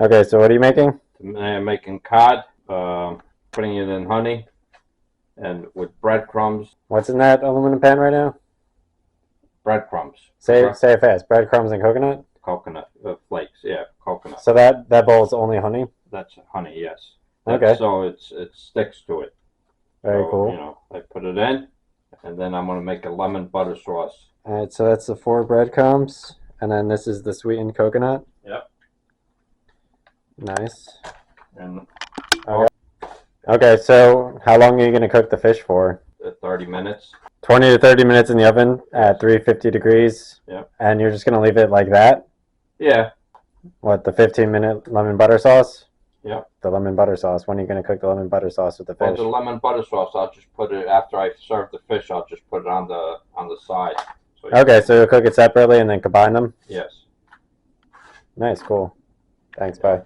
Okay, so what are you making? I'm making cod, putting it in honey, and with breadcrumbs. What's in that aluminum pan right now? Breadcrumbs. Say it fast. Breadcrumbs and coconut? Coconut flakes, yeah, coconut. So that bowl is only honey? That's honey, yes. Okay. So it sticks to it. Very so, cool. I put it in, and then I'm going to make a lemon butter sauce. All right, so that's the 4 breadcrumbs, and then this is the sweetened coconut. Yep. Nice. And Okay, so how long are you going to cook the fish for? 30 minutes. 20 to 30 minutes in the oven at 350 degrees. Yep. And you're just going to leave it like that? Yeah. What, the 15-minute lemon butter sauce? Yep. The lemon butter sauce. When are you going to cook the lemon butter sauce with the fish? Well, the lemon butter sauce, I'll just put it after I serve the fish. I'll just put it on the side. So you'll cook it separately and then combine them? Yes. Nice, cool. Thanks, bye.